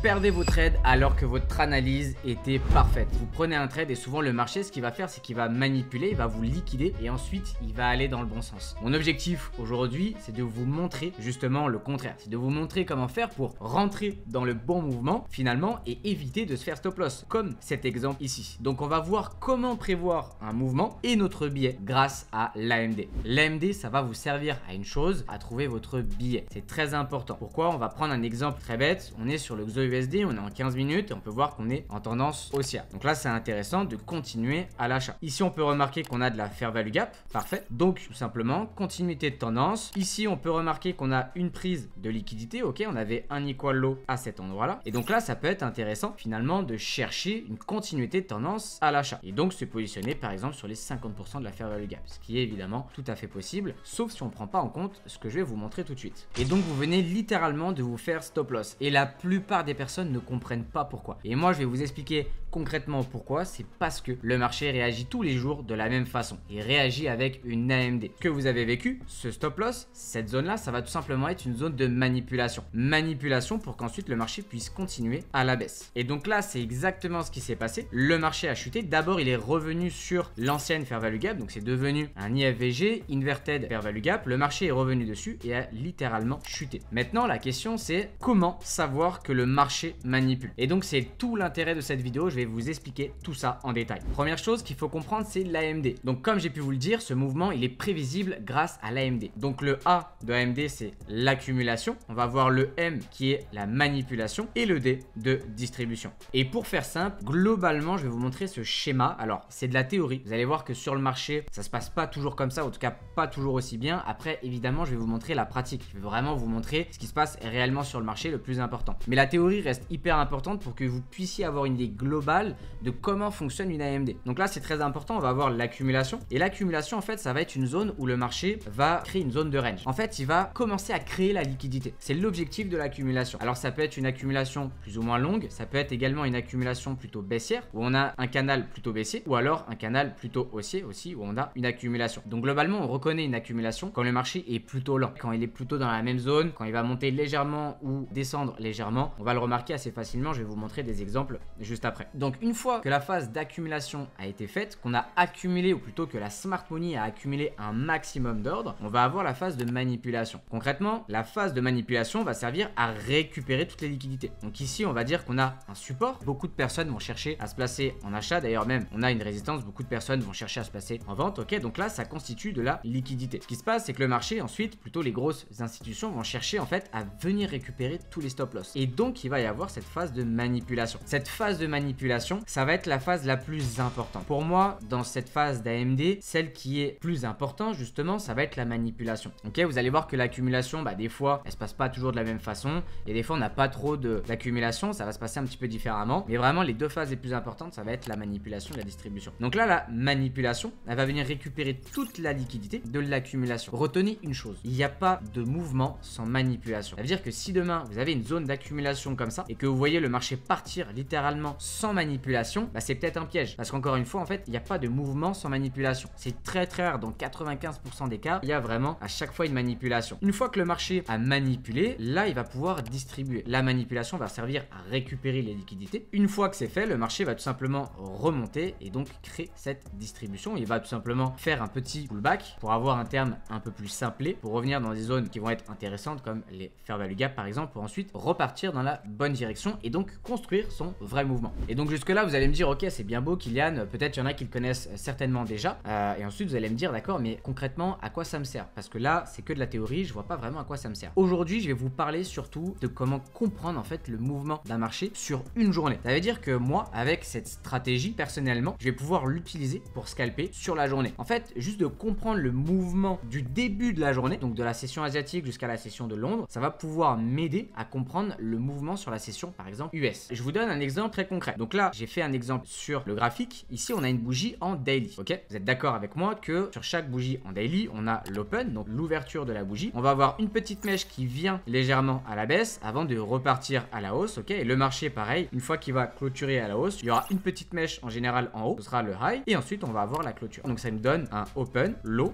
perdez vos trades alors que votre analyse était parfaite. Vous prenez un trade et souvent le marché, ce qu'il va faire, c'est qu'il va manipuler, il va vous liquider et ensuite il va aller dans le bon sens. Mon objectif aujourd'hui, c'est de vous montrer justement le contraire. C'est de vous montrer comment faire pour rentrer dans le bon mouvement finalement et éviter de se faire stop loss, comme cet exemple ici. Donc on va voir comment prévoir un mouvement et notre billet grâce à l'AMD. L'AMD, ça va vous servir à une chose, à trouver votre billet. C'est très important. Pourquoi? On va prendre un exemple très bête. On est sur le XAUUSD, on est en 15 minutes et on peut voir qu'on est en tendance haussière. Donc là, c'est intéressant de continuer à l'achat. Ici, on peut remarquer qu'on a de la fair value gap. Parfait. Donc, tout simplement, continuité de tendance. Ici, on peut remarquer qu'on a une prise de liquidité. Ok, on avait un equal low à cet endroit-là. Et donc là, ça peut être intéressant finalement de chercher une continuité de tendance à l'achat. Et donc, se positionner par exemple sur les 50% de la fair value gap. Ce qui est évidemment tout à fait possible, sauf si on ne prend pas en compte ce que je vais vous montrer tout de suite. Et donc, vous venez littéralement de vous faire stop loss. Et la plupart des personnes ne comprennent pas pourquoi. Et moi, je vais vous expliquer concrètement pourquoi. C'est parce que le marché réagit tous les jours de la même façon. Il réagit avec une AMD. Que vous avez vécu, ce stop loss, cette zone-là, ça va tout simplement être une zone de manipulation. Manipulation pour qu'ensuite le marché puisse continuer à la baisse. Et donc là, c'est exactement ce qui s'est passé. Le marché a chuté. D'abord, il est revenu sur l'ancienne fair value gap. Donc, c'est devenu un IFVG, Inverted Fair Value Gap. Le marché est revenu dessus et a littéralement chuté. Maintenant, la question, c'est comment savoir que le marché manipule. Et donc, c'est tout l'intérêt de cette vidéo. Je vais vous expliquer tout ça en détail. Première chose qu'il faut comprendre, c'est l'AMD. Donc, comme j'ai pu vous le dire, ce mouvement, il est prévisible grâce à l'AMD. Donc, le A de AMD, c'est l'accumulation. On va voir le M qui est la manipulation et le D de distribution. Et pour faire simple, globalement, je vais vous montrer ce schéma. Alors, c'est de la théorie. Vous allez voir que sur le marché, ça se passe pas toujours comme ça, en tout cas pas toujours aussi bien. Après, évidemment, je vais vous montrer la pratique. Je vais vraiment vous montrer ce qui se passe réellement sur le marché, le plus important. Mais la théorie reste hyper importante pour que vous puissiez avoir une idée globale de comment fonctionne une AMD. Donc là, c'est très important. On va voir l'accumulation. Et l'accumulation, en fait, ça va être une zone où le marché va créer une zone de range. En fait, il va commencer à créer la liquidité. C'est l'objectif de l'accumulation. Alors, ça peut être une accumulation plus ou moins longue. Ça peut être également une accumulation plutôt baissière, où on a un canal plutôt baissier, ou alors un canal plutôt haussier aussi, où on a une accumulation. Donc globalement, on reconnaît une accumulation quand le marché est plutôt lent, quand il est plutôt dans la même zone, quand il va monter légèrement ou descendre légèrement. On va le remarquer assez facilement. Je vais vous montrer des exemples juste après. Donc une fois que la phase d'accumulation a été faite, qu'on a accumulé, ou plutôt que la smart money a accumulé un maximum d'ordre, on va avoir la phase de manipulation. Concrètement, la phase de manipulation va servir à récupérer toutes les liquidités. Donc ici, on va dire qu'on a un support. Beaucoup de personnes vont chercher à se placer en achat. D'ailleurs, même, on a une résistance. Beaucoup de personnes vont chercher à se placer en vente. Ok, donc là, ça constitue de la liquidité. Ce qui se passe, c'est que le marché, ensuite, plutôt les grosses institutions vont chercher en fait à venir récupérer tous les stop loss. Et donc, il va y avoir cette phase de manipulation. Cette phase de manipulation, ça va être la phase la plus importante. Pour moi, dans cette phase d'AMD, celle qui est plus importante, justement, ça va être la manipulation. Ok, vous allez voir que l'accumulation, des fois, elle se passe pas toujours de la même façon. Et des fois, on n'a pas trop d'accumulation. Ça va se passer un petit peu différemment. Mais vraiment, les deux phases les plus importantes, ça va être la manipulation et la distribution. Donc là, la manipulation, elle va venir récupérer toute la liquidité de l'accumulation. Retenez une chose, il n'y a pas de mouvement sans manipulation. Ça veut dire que si demain, vous avez une zone d'accumulation comme ça et que vous voyez le marché partir littéralement sans manipulation, c'est peut-être un piège. Parce qu'encore une fois, en fait, il n'y a pas de mouvement sans manipulation. C'est très très rare. Dans 95% des cas, il y a vraiment à chaque fois une manipulation. Une fois que le marché a manipulé, là, il va pouvoir distribuer. La manipulation va servir à récupérer les liquidités. Une fois que c'est fait, le marché va tout simplement remonter et donc créer cette distribution. Il va tout simplement faire un petit pullback pour avoir un terme un peu plus simplé, pour revenir dans des zones qui vont être intéressantes comme les fair value gap par exemple, pour ensuite repartir dans la bonne direction et donc construire son vrai mouvement. Et donc jusque là, vous allez me dire, ok, c'est bien beau Kylian, peut-être il y en a qui le connaissent certainement déjà, et ensuite vous allez me dire, d'accord, mais concrètement à quoi ça me sert? Parce que là, c'est que de la théorie, je vois pas vraiment à quoi ça me sert. Aujourd'hui, je vais vous parler surtout de comment comprendre en fait le mouvement d'un marché sur une journée. Ça veut dire que moi, avec cette stratégie, personnellement, je vais pouvoir l'utiliser pour scalper sur la journée. En fait, juste de comprendre le mouvement du début de la journée, donc de la session asiatique jusqu'à la session de Londres, ça va pouvoir m'aider à comprendre le mouvement sur la session, par exemple, US. Je vous donne un exemple très concret. Donc là, j'ai fait un exemple sur le graphique. Ici, on a une bougie en daily. Ok, vous êtes d'accord avec moi que sur chaque bougie en daily, on a l'open, donc l'ouverture de la bougie. On va avoir une petite mèche qui vient légèrement à la baisse avant de repartir à la hausse. Ok, et le marché, pareil, une fois qu'il va clôturer à la hausse, il y aura une petite mèche en général en haut, ce sera le high, et ensuite on va avoir la clôture. Donc ça nous donne un open, low,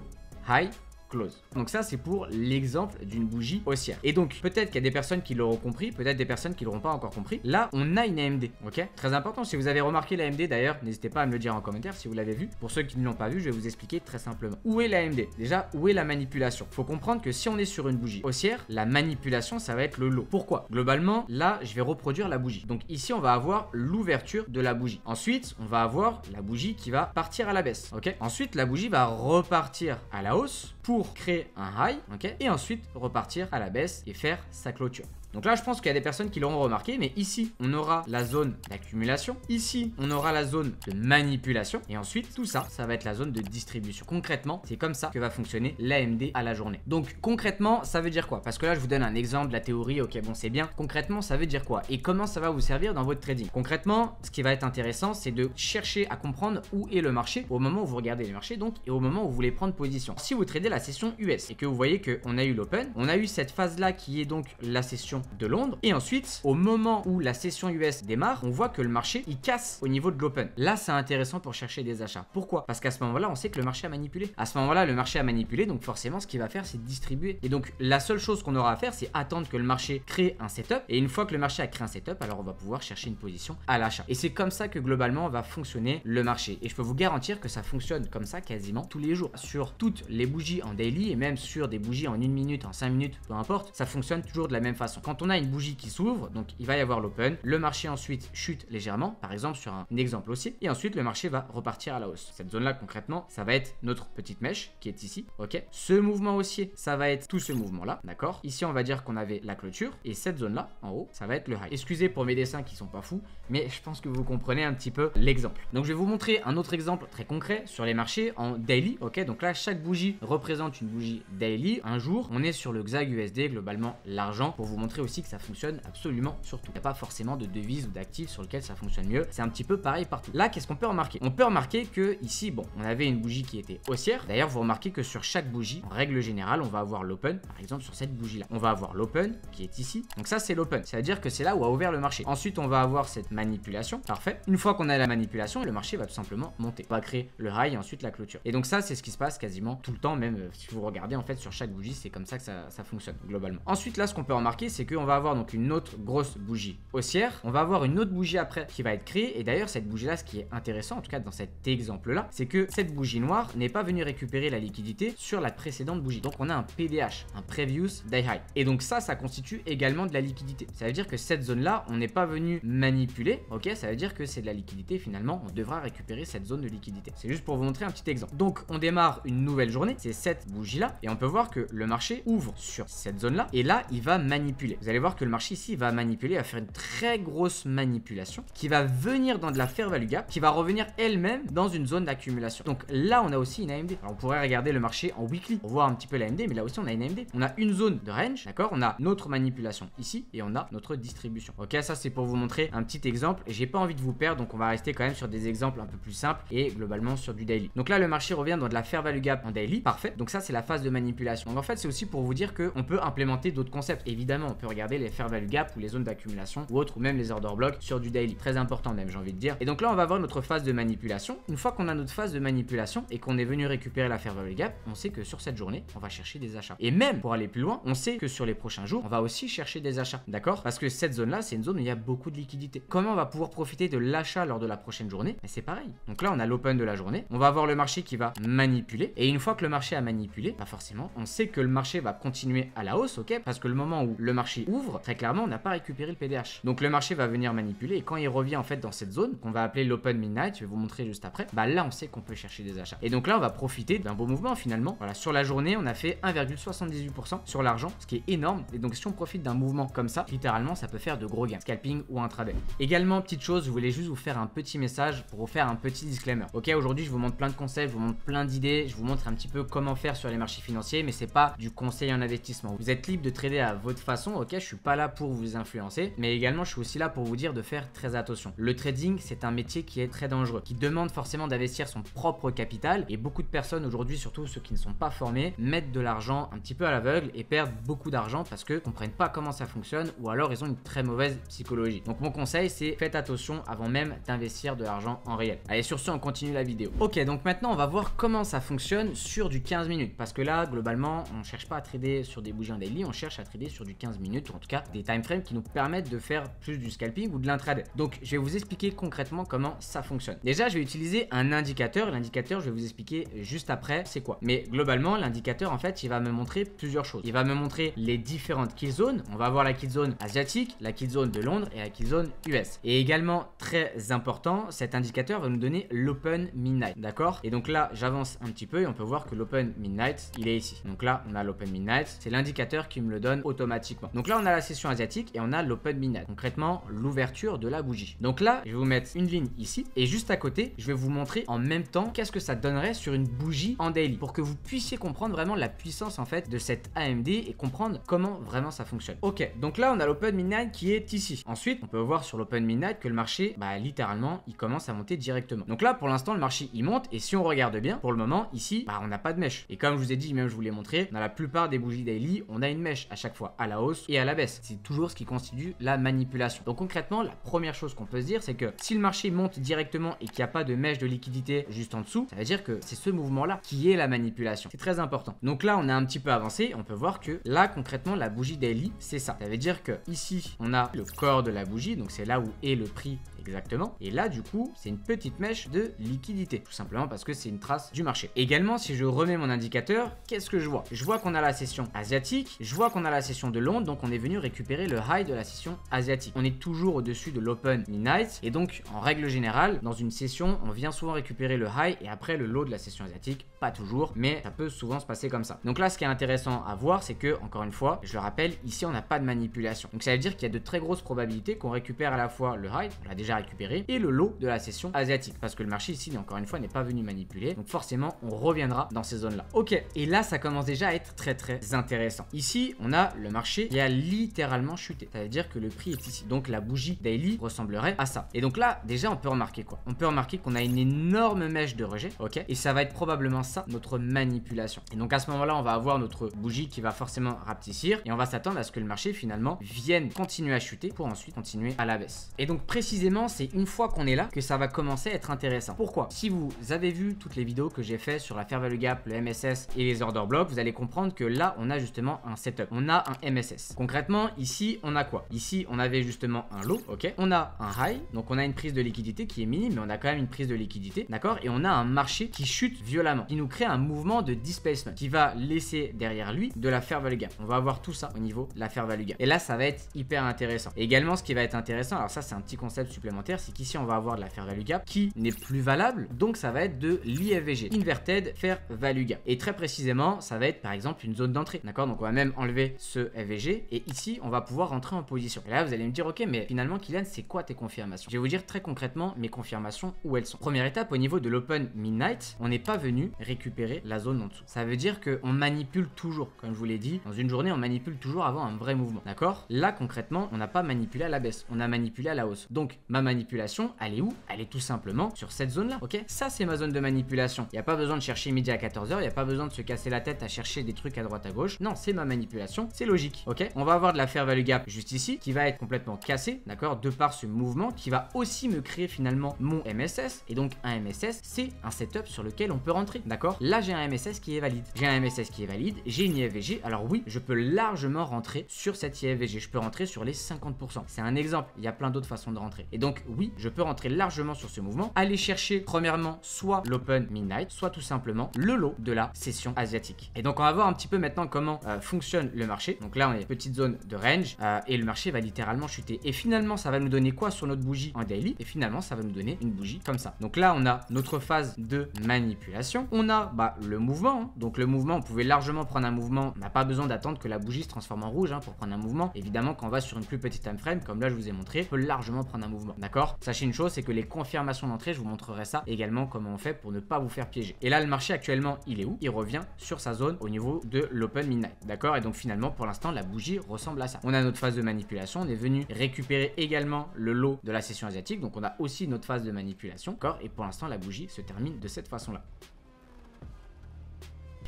high, close. Donc ça, c'est pour l'exemple d'une bougie haussière. Et donc, peut-être qu'il y a des personnes qui l'auront compris, peut-être des personnes qui l'auront pas encore compris. Là, on a une AMD, ok? Très important, si vous avez remarqué l'AMD d'ailleurs, n'hésitez pas à me le dire en commentaire si vous l'avez vu. Pour ceux qui ne l'ont pas vu, je vais vous expliquer très simplement. Où est l'AMD? Déjà, où est la manipulation? Faut comprendre que si on est sur une bougie haussière, la manipulation, ça va être le lot. Pourquoi? Globalement, là, je vais reproduire la bougie. Donc ici, on va avoir l'ouverture de la bougie. Ensuite, on va avoir la bougie qui va partir à la baisse, ok? Ensuite, la bougie va repartir à la hausse pour créer un high, ok? Et ensuite, repartir à la baisse et faire sa clôture. Donc là, je pense qu'il y a des personnes qui l'auront remarqué, mais ici, on aura la zone d'accumulation. Ici, on aura la zone de manipulation. Et ensuite, tout ça, ça va être la zone de distribution. Concrètement, c'est comme ça que va fonctionner l'AMD à la journée. Donc, concrètement, ça veut dire quoi? Parce que là, je vous donne un exemple de la théorie. Ok, bon, c'est bien. Concrètement, ça veut dire quoi? Et comment ça va vous servir dans votre trading? Concrètement, ce qui va être intéressant, c'est de chercher à comprendre où est le marché au moment où vous regardez les marchés, donc, et au moment où vous voulez prendre position. Si vous tradez la session US et que vous voyez qu'on a eu l'open, on a eu cette phase-là qui est donc la session de Londres, et ensuite au moment où la session US démarre, on voit que le marché il casse au niveau de l'open. Là, c'est intéressant pour chercher des achats. Pourquoi? Parce qu'à ce moment-là, on sait que le marché a manipulé. À ce moment-là, le marché a manipulé, donc forcément ce qu'il va faire, c'est distribuer. Et donc la seule chose qu'on aura à faire, c'est attendre que le marché crée un setup, et une fois que le marché a créé un setup, alors on va pouvoir chercher une position à l'achat. Et c'est comme ça que globalement va fonctionner le marché, et je peux vous garantir que ça fonctionne comme ça quasiment tous les jours sur toutes les bougies en daily, et même sur des bougies en 1 minute, en 5 minutes, peu importe, ça fonctionne toujours de la même façon. Quand on a une bougie qui s'ouvre, donc il va y avoir l'open, le marché ensuite chute légèrement, par exemple sur un exemple haussier, et ensuite le marché va repartir à la hausse. Cette zone là concrètement, ça va être notre petite mèche qui est ici, ok? Ce mouvement haussier, ça va être tout ce mouvement là, d'accord? Ici on va dire qu'on avait la clôture, et cette zone là en haut, ça va être le high. Excusez pour mes dessins qui sont pas fous, mais je pense que vous comprenez un petit peu l'exemple. Donc je vais vous montrer un autre exemple très concret sur les marchés en daily, ok? Donc là chaque bougie représente une bougie daily. Un jour on est sur le XAG USD, globalement l'argent, pour vous montrer aussi que ça fonctionne absolument sur tout. Il n'y a pas forcément de devise ou d'actifs sur lequel ça fonctionne mieux, c'est un petit peu pareil partout. Là, qu'est-ce qu'on peut remarquer? On peut remarquer que ici, bon, on avait une bougie qui était haussière. D'ailleurs, vous remarquez que sur chaque bougie, en règle générale, on va avoir l'open. Par exemple, sur cette bougie là, on va avoir l'open qui est ici. Donc ça, c'est l'open, c'est à dire que c'est là où a ouvert le marché. Ensuite, on va avoir cette manipulation, parfait. Une fois qu'on a la manipulation, le marché va tout simplement monter, on va créer le high et ensuite la clôture. Et donc ça, c'est ce qui se passe quasiment tout le temps, même si vous regardez en fait sur chaque bougie, c'est comme ça que ça fonctionne globalement. Ensuite, là, ce qu'on peut remarquer, c'est qu'on va avoir donc une autre grosse bougie haussière. On va avoir une autre bougie après qui va être créée, et d'ailleurs cette bougie là, ce qui est intéressant en tout cas dans cet exemple là, c'est que cette bougie noire n'est pas venue récupérer la liquidité sur la précédente bougie. Donc on a un PDH, un Previous Day High, et donc ça constitue également de la liquidité. Ça veut dire que cette zone là, on n'est pas venu manipuler, ok? Ça veut dire que c'est de la liquidité, finalement on devra récupérer cette zone de liquidité. C'est juste pour vous montrer un petit exemple. Donc on démarre une nouvelle journée, c'est cette bougie là, et on peut voir que le marché ouvre sur cette zone là, et là il va manipuler. Vous allez voir que le marché ici va manipuler, va faire une très grosse manipulation qui va venir dans de la fair value gap, qui va revenir elle-même dans une zone d'accumulation. Donc là on a aussi une AMD. Alors on pourrait regarder le marché en weekly pour voir un petit peu la AMD, mais là aussi on a une AMD. On a une zone de range, d'accord? On a notre manipulation ici et on a notre distribution. Ok, ça c'est pour vous montrer un petit exemple. J'ai pas envie de vous perdre, donc on va rester quand même sur des exemples un peu plus simples et globalement sur du daily. Donc là le marché revient dans de la fair value gap en daily, parfait. Donc ça c'est la phase de manipulation. Donc en fait c'est aussi pour vous dire qu'on peut implémenter d'autres concepts. Évidemment on peut regarder les fair value gap ou les zones d'accumulation ou autres, ou même les order blocks sur du daily. Très important même, j'ai envie de dire. Et donc là on va avoir notre phase de manipulation. Une fois qu'on a notre phase de manipulation et qu'on est venu récupérer la fair value gap, on sait que sur cette journée on va chercher des achats. Et même pour aller plus loin, on sait que sur les prochains jours on va aussi chercher des achats, d'accord? Parce que cette zone là c'est une zone où il y a beaucoup de liquidité. Comment on va pouvoir profiter de l'achat lors de la prochaine journée? Mais c'est pareil. Donc là on a l'open de la journée, on va avoir le marché qui va manipuler, et une fois que le marché a manipulé, pas forcément, on sait que le marché va continuer à la hausse, ok? Parce que le moment où le marché ouvre, très clairement on n'a pas récupéré le PDH. Donc le marché va venir manipuler, et quand il revient en fait dans cette zone qu'on va appeler l'open midnight, je vais vous montrer juste après, bah là on sait qu'on peut chercher des achats. Et donc là on va profiter d'un beau mouvement finalement. Voilà, sur la journée on a fait 1,78% sur l'argent, ce qui est énorme. Et donc si on profite d'un mouvement comme ça, littéralement ça peut faire de gros gains, scalping ou intraday. Également, petite chose, je voulais juste vous faire un petit message pour vous faire un petit disclaimer. Ok, aujourd'hui je vous montre plein de concepts, je vous montre plein d'idées, je vous montre un petit peu comment faire sur les marchés financiers, mais c'est pas du conseil en investissement. Vous êtes libre de trader à votre façon, ok, je suis pas là pour vous influencer, mais également je suis aussi là pour vous dire de faire très attention. Le trading, c'est un métier qui est très dangereux, qui demande forcément d'investir son propre capital, et beaucoup de personnes aujourd'hui, surtout ceux qui ne sont pas formés, mettent de l'argent un petit peu à l'aveugle et perdent beaucoup d'argent parce que comprennent pas comment ça fonctionne, ou alors ils ont une très mauvaise psychologie. Donc mon conseil, c'est faites attention avant même d'investir de l'argent en réel. Allez, sur ce, on continue la vidéo. Ok, donc maintenant on va voir comment ça fonctionne sur du 15 minutes, parce que là globalement on cherche pas à trader sur des bougies en daily, on cherche à trader sur du 15 minutes, ou en tout cas des time frames qui nous permettent de faire plus du scalping ou de l'intraday. Donc je vais vous expliquer concrètement comment ça fonctionne. Déjà, je vais utiliser un indicateur. L'indicateur, je vais vous expliquer juste après c'est quoi. Mais globalement, l'indicateur, en fait, il va me montrer plusieurs choses. Il va me montrer les différentes kill zones. On va avoir la kill zone asiatique, la kill zone de Londres et la kill zone US. Et également, très important, cet indicateur va nous donner l'open midnight. D'accord? Et donc là, j'avance un petit peu et on peut voir que l'open midnight, il est ici. Donc là, on a l'open midnight. C'est l'indicateur qui me le donne automatiquement. Donc là, on a la session asiatique et on a l'open midnight. Concrètement, l'ouverture de la bougie. Donc là, je vais vous mettre une ligne ici et juste à côté, je vais vous montrer en même temps qu'est-ce que ça donnerait sur une bougie en daily pour que vous puissiez comprendre vraiment la puissance en fait de cette AMD et comprendre comment vraiment ça fonctionne. Ok, donc là on a l'open midnight qui est ici. Ensuite, on peut voir sur l'open midnight que le marché, littéralement, il commence à monter directement. Donc là, pour l'instant, le marché il monte et si on regarde bien, pour le moment ici, on n'a pas de mèche. Et comme je vous ai dit, même je vous l'ai montré, dans la plupart des bougies daily, on a une mèche à chaque fois à la hausse et à la baisse. C'est toujours ce qui constitue la manipulation. Donc concrètement, la première chose qu'on peut se dire, c'est que si le marché monte directement et qu'il n'y a pas de mèche de liquidité juste en dessous, ça veut dire que c'est ce mouvement-là qui est la manipulation. C'est très important. Donc là, on a un petit peu avancé. On peut voir que là, concrètement, la bougie daily, c'est ça. Ça veut dire que ici, on a le corps de la bougie. Donc c'est là où est le prix exactement. Et là, du coup, c'est une petite mèche de liquidité. Tout simplement parce que c'est une trace du marché. Également, si je remets mon indicateur, qu'est-ce que je vois? Je vois qu'on a la session asiatique. Je vois qu'on a la session de Londres. Donc on est venu récupérer le high de la session asiatique. On est toujours au-dessus de l'open midnight. Et donc, en règle générale, dans une session, on vient souvent récupérer le high et après le low de la session asiatique. Pas toujours, mais ça peut souvent se passer comme ça. Donc là, ce qui est intéressant à voir, c'est que, encore une fois, je le rappelle, ici, on n'a pas de manipulation. Donc ça veut dire qu'il y a de très grosses probabilités qu'on récupère à la fois le high, on l'a déjà récupéré, et le low de la session asiatique. Parce que le marché ici, encore une fois, n'est pas venu manipuler. Donc forcément, on reviendra dans ces zones-là. Ok, et là, ça commence déjà à être très très intéressant. Ici, on a le marché qui a littéralement chuté. Ça veut dire que le prix est ici. Donc la bougie daily ressemblerait à ça. Et donc là, déjà, on peut remarquer quoi? On peut remarquer qu'on a une énorme mèche de rejet, ok? Et ça va être probablement ça, notre manipulation. Et donc à ce moment-là, on va avoir notre bougie qui va forcément rapetissir et on va s'attendre à ce que le marché finalement vienne continuer à chuter pour ensuite continuer à la baisse. Et donc précisément, c'est une fois qu'on est là que ça va commencer à être intéressant. Pourquoi? Si vous avez vu toutes les vidéos que j'ai fait sur la fair value gap, le MSS et les order blocks, vous allez comprendre que là, on a justement un setup. On a un MSS. Concrètement, ici, on a quoi? Ici, on avait justement un low, ok? On a un high, donc on a une prise de liquidité qui est minime, mais on a quand même une prise de liquidité, d'accord? Et on a un marché qui chute violemment, qui nous crée un mouvement de displacement, qui va laisser derrière lui de la fair value gap. On va avoir tout ça au niveau de la fair value gap. Et là, ça va être hyper intéressant. Et également, ce qui va être intéressant, alors ça, c'est un petit concept supplémentaire, c'est qu'ici, on va avoir de la fair value gap qui n'est plus valable, donc ça va être de l'IFVG, Inverted Fair Value Gap. Et très précisément, ça va être par exemple une zone d'entrée, d'accord? Donc on va même enlever ce FVG et ici, on va pouvoir rentrer en position. Et là, vous allez me dire, ok, mais finalement, Kylian, c'est quoi tes confirmations? Je vais vous dire très concrètement mes confirmations, où elles sont. Première étape, au niveau de l'open midnight, on n'est pas venu récupérer la zone en dessous. Ça veut dire qu'on manipule toujours, comme je vous l'ai dit, dans une journée, on manipule toujours avant un vrai mouvement, d'accord? Là, concrètement, on n'a pas manipulé à la baisse, on a manipulé à la hausse. Donc, ma manipulation, elle est où? Elle est tout simplement sur cette zone-là, ok? Ça, c'est ma zone de manipulation. Il n'y a pas besoin de chercher midi à 14h, il n'y a pas besoin de se casser la tête à chercher des trucs à droite à gauche. Non, c'est ma manipulation, c'est logique, ok? On va avoir de la fair value gap juste ici, qui va être complètement cassée, d'accord? De par ce mouvement, qui va aussi me créer finalement mon MSS. Et donc, un MSS, c'est un setup sur lequel on peut rentrer, d'accord? Là, j'ai un MSS qui est valide. J'ai un MSS qui est valide, j'ai une IFVG. Alors oui, je peux largement rentrer sur cette IFVG. Je peux rentrer sur les 50%. C'est un exemple, il y a plein d'autres façons de rentrer. Et donc, oui, je peux rentrer largement sur ce mouvement, aller chercher premièrement soit l'open midnight, soit tout simplement le lot de la session asiatique. Et donc on va voir un petit peu maintenant comment fonctionne le marché. Donc là on est une petite zone de range et le marché va littéralement chuter. Et finalement ça va nous donner quoi sur notre bougie en daily? Et finalement ça va nous donner une bougie comme ça. Donc là on a notre phase de manipulation. On a le mouvement, hein. Donc le mouvement, on pouvait largement prendre un mouvement. On n'a pas besoin d'attendre que la bougie se transforme en rouge, hein, pour prendre un mouvement. Évidemment quand on va sur une plus petite time frame, comme là je vous ai montré, on peut largement prendre un mouvement. membres, d'accord? Sachez une chose, c'est que les confirmations d'entrée, je vous montrerai ça également comment on fait pour ne pas vous faire piéger. Et là, le marché actuellement, il est où? Il revient sur sa zone au niveau de l'open midnight, d'accord? Et donc finalement, pour l'instant, la bougie ressemble à ça. On a notre phase de manipulation, on est venu récupérer également le lot de la session asiatique, donc on a aussi notre phase de manipulation, d'accord? Et pour l'instant, la bougie se termine de cette façon-là.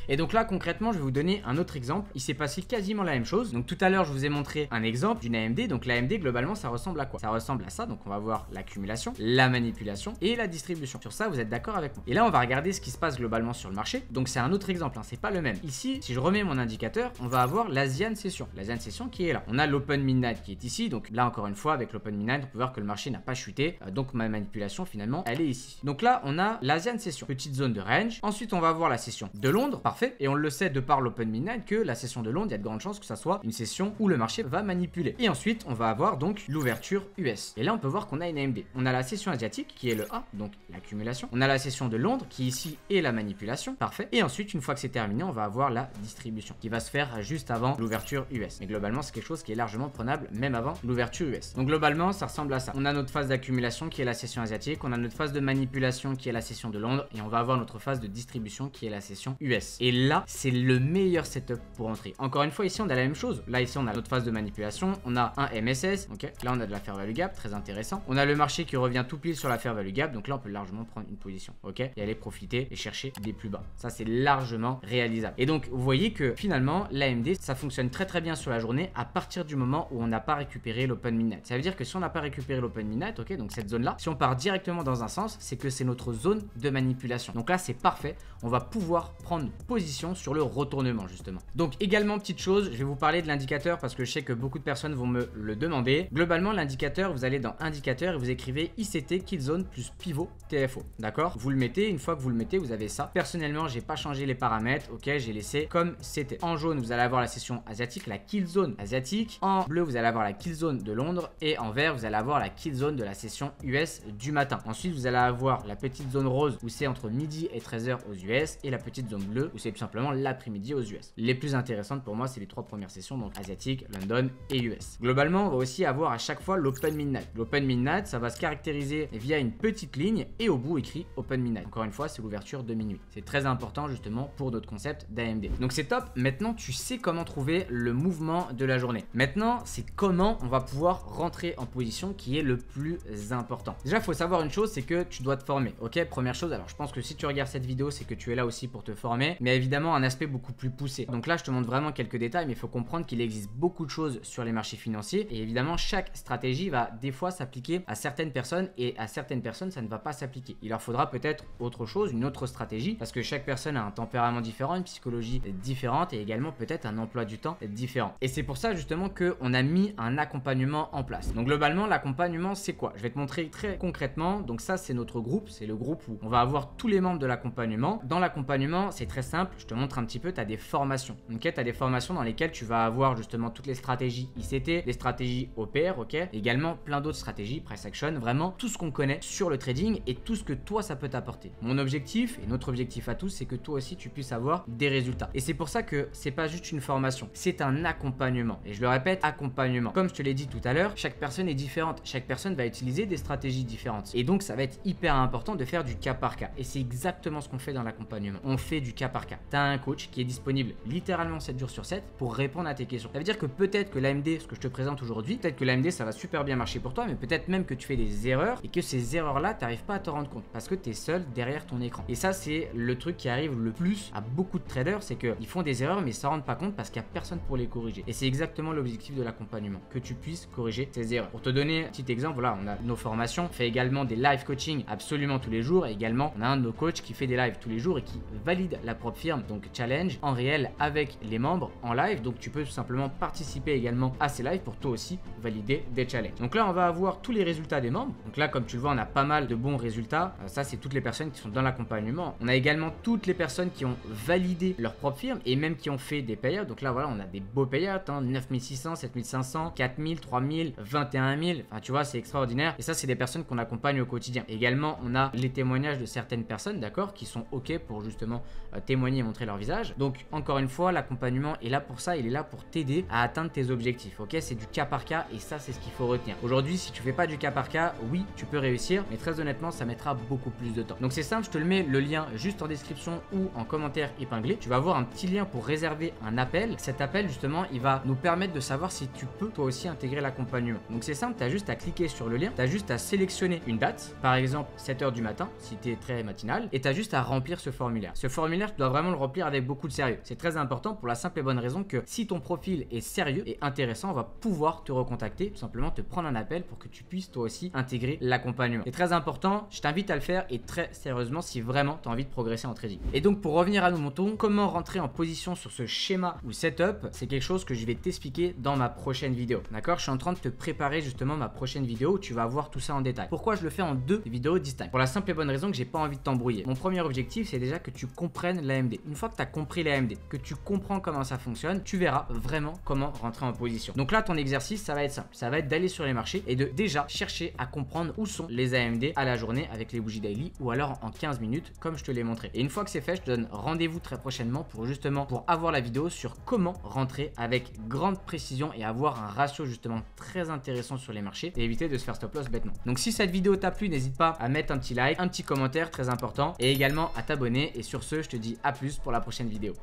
Et donc là, concrètement, je vais vous donner un autre exemple. Il s'est passé quasiment la même chose. Donc tout à l'heure, je vous ai montré un exemple d'une AMD. Donc l'AMD, globalement, ça ressemble à quoi? Ça ressemble à ça. Donc on va voir l'accumulation, la manipulation et la distribution. Sur ça, vous êtes d'accord avec moi? Et là, on va regarder ce qui se passe globalement sur le marché. Donc c'est un autre exemple, hein, c'est pas le même. Ici, si je remets mon indicateur, on va avoir l'Asian Session. L'Asian Session qui est là. On a l'Open Midnight qui est ici. Donc là, encore une fois, avec l'Open Midnight, on peut voir que le marché n'a pas chuté. Donc ma manipulation, finalement, elle est ici. Donc là, on a l'Asian Session. Petite zone de range. Ensuite, on va avoir la session de Londres. Parfait. Et on le sait de par l'Open Midnight que la session de Londres, il y a de grandes chances que ça soit une session où le marché va manipuler. Et ensuite, on va avoir donc l'ouverture US. Et là, on peut voir qu'on a une AMD. On a la session asiatique qui est le A, donc l'accumulation. On a la session de Londres qui ici est la manipulation. Parfait. Et ensuite, une fois que c'est terminé, on va avoir la distribution qui va se faire juste avant l'ouverture US. Mais globalement, c'est quelque chose qui est largement prenable même avant l'ouverture US. Donc globalement, ça ressemble à ça. On a notre phase d'accumulation qui est la session asiatique. On a notre phase de manipulation qui est la session de Londres. Et on va avoir notre phase de distribution qui est la session US. Et là, c'est le meilleur setup pour entrer. Encore une fois, ici, on a la même chose. Là, ici, on a notre phase de manipulation. On a un MSS. Ok. Là, on a de la fair value gap. Très intéressant. On a le marché qui revient tout pile sur la fair value gap. Donc là, on peut largement prendre une position. Ok. Et aller profiter et chercher des plus bas. Ça, c'est largement réalisable. Et donc, vous voyez que finalement, l'AMD, ça fonctionne très très bien sur la journée à partir du moment où on n'a pas récupéré l'Open Midnight. Ça veut dire que si on n'a pas récupéré l'Open Midnight, ok, donc cette zone-là, si on part directement dans un sens, c'est que c'est notre zone de manipulation. Donc là, c'est parfait. On va pouvoir prendre position sur le retournement justement. Donc également petite chose, je vais vous parler de l'indicateur parce que je sais que beaucoup de personnes vont me le demander. Globalement l'indicateur, vous allez dans indicateur et vous écrivez ICT Killzone plus pivot TFO, d'accord? Vous le mettez, une fois que vous le mettez, vous avez ça. Personnellement, j'ai pas changé les paramètres, ok, j'ai laissé comme c'était. En jaune, vous allez avoir la session asiatique, la Killzone asiatique. En bleu, vous allez avoir la Killzone de Londres et en vert, vous allez avoir la Killzone de la session US du matin. Ensuite, vous allez avoir la petite zone rose où c'est entre midi et 13h aux US et la petite zone bleue où c'est tout simplement l'après-midi aux US. Les plus intéressantes pour moi, c'est les trois premières sessions, donc asiatique, London et US. Globalement, on va aussi avoir à chaque fois l'Open Midnight. L'Open Midnight, ça va se caractériser via une petite ligne et au bout écrit Open Midnight. Encore une fois, c'est l'ouverture de minuit. C'est très important justement pour notre concept d'AMD. Donc c'est top. Maintenant, tu sais comment trouver le mouvement de la journée. Maintenant, c'est comment on va pouvoir rentrer en position qui est le plus important. Déjà, il faut savoir une chose, c'est que tu dois te former. Ok, première chose. Alors, je pense que si tu regardes cette vidéo, c'est que tu es là aussi pour te former, mais évidemment un aspect beaucoup plus poussé. Donc là, je te montre vraiment quelques détails, mais il faut comprendre qu'il existe beaucoup de choses sur les marchés financiers et évidemment, chaque stratégie va des fois s'appliquer à certaines personnes et à certaines personnes, ça ne va pas s'appliquer. Il leur faudra peut-être autre chose, une autre stratégie, parce que chaque personne a un tempérament différent, une psychologie différente et également peut-être un emploi du temps différent. Et c'est pour ça justement qu'on a mis un accompagnement en place. Donc globalement, l'accompagnement, c'est quoi? Je vais te montrer très concrètement. Donc ça, c'est notre groupe, c'est le groupe où on va avoir tous les membres de l'accompagnement. Dans l'accompagnement, c'est très simple, je te montre un petit peu, tu as des formations. Ok, tu as des formations dans lesquelles tu vas avoir justement toutes les stratégies ICT, les stratégies OPR, ok, également plein d'autres stratégies, price action, vraiment tout ce qu'on connaît sur le trading et tout ce que toi ça peut t'apporter. Mon objectif et notre objectif à tous, c'est que toi aussi tu puisses avoir des résultats. Et c'est pour ça que c'est pas juste une formation, c'est un accompagnement. Et je le répète, accompagnement. Comme je te l'ai dit tout à l'heure, chaque personne est différente, chaque personne va utiliser des stratégies différentes. Et donc ça va être hyper important de faire du cas par cas. Et c'est exactement ce qu'on fait dans l'accompagnement. On fait du cas par cas. Tu as un coach qui est disponible littéralement 7 jours sur 7 pour répondre à tes questions. Ça veut dire que peut-être que l'AMD, ce que je te présente aujourd'hui, peut-être que l'AMD ça va super bien marcher pour toi, mais peut-être même que tu fais des erreurs et que ces erreurs-là, tu n'arrives pas à te rendre compte parce que tu es seul derrière ton écran. Et ça, c'est le truc qui arrive le plus à beaucoup de traders, c'est qu'ils font des erreurs mais ils ne s'en rendent pas compte parce qu'il n'y a personne pour les corriger. Et c'est exactement l'objectif de l'accompagnement, que tu puisses corriger ces erreurs. Pour te donner un petit exemple, voilà, on a nos formations, on fait également des live coaching absolument tous les jours et également on a un de nos coachs qui fait des lives tous les jours et qui valide la propre firme, donc challenge en réel avec les membres en live. Donc tu peux tout simplement participer également à ces lives pour toi aussi valider des challenges. Donc là, on va avoir tous les résultats des membres. Donc là, comme tu le vois, on a pas mal de bons résultats. Ça, c'est toutes les personnes qui sont dans l'accompagnement. On a également toutes les personnes qui ont validé leur propre firme et même qui ont fait des payouts. Donc là, voilà, on a des beaux payouts, hein, 9600, 7500, 4000, 3000, 21 000. Enfin, tu vois, c'est extraordinaire. Et ça, c'est des personnes qu'on accompagne au quotidien. Également, on a les témoignages de certaines personnes, d'accord, qui sont OK pour justement témoigner témoigner et montrer leur visage. Donc encore une fois, l'accompagnement est là pour ça, il est là pour t'aider à atteindre tes objectifs. Ok, c'est du cas par cas et ça c'est ce qu'il faut retenir. Aujourd'hui, si tu fais pas du cas par cas, oui, tu peux réussir, mais très honnêtement, ça mettra beaucoup plus de temps. Donc c'est simple, je te le mets le lien juste en description ou en commentaire épinglé. Tu vas avoir un petit lien pour réserver un appel. Cet appel justement, il va nous permettre de savoir si tu peux toi aussi intégrer l'accompagnement. Donc c'est simple, tu as juste à cliquer sur le lien, tu as juste à sélectionner une date, par exemple 7h du matin si tu es très matinal, et tu as juste à remplir ce formulaire. Ce formulaire, tu dois vraiment le remplir avec beaucoup de sérieux. C'est très important pour la simple et bonne raison que si ton profil est sérieux et intéressant, on va pouvoir te recontacter, tout simplement te prendre un appel pour que tu puisses toi aussi intégrer l'accompagnement. C'est très important, je t'invite à le faire et très sérieusement si vraiment tu as envie de progresser en trading. Et donc pour revenir à nos moutons, comment rentrer en position sur ce schéma ou setup, c'est quelque chose que je vais t'expliquer dans ma prochaine vidéo. D'accord? Je suis en train de te préparer justement ma prochaine vidéo où tu vas voir tout ça en détail. Pourquoi je le fais en deux vidéos distinctes? Pour la simple et bonne raison que j'ai pas envie de t'embrouiller. Mon premier objectif, c'est déjà que tu comprennes l'AMD. Une fois que tu as compris l'AMD, que tu comprends comment ça fonctionne, tu verras vraiment comment rentrer en position. Donc là, ton exercice, ça va être simple. Ça va être d'aller sur les marchés et de déjà chercher à comprendre où sont les AMD à la journée avec les bougies daily ou alors en 15 minutes comme je te l'ai montré. Et une fois que c'est fait, je te donne rendez-vous très prochainement pour avoir la vidéo sur comment rentrer avec grande précision et avoir un ratio justement très intéressant sur les marchés et éviter de se faire stop loss bêtement. Donc si cette vidéo t'a plu, n'hésite pas à mettre un petit like, un petit commentaire très important et également à t'abonner. Et sur ce, je te dis à plus pour la prochaine vidéo.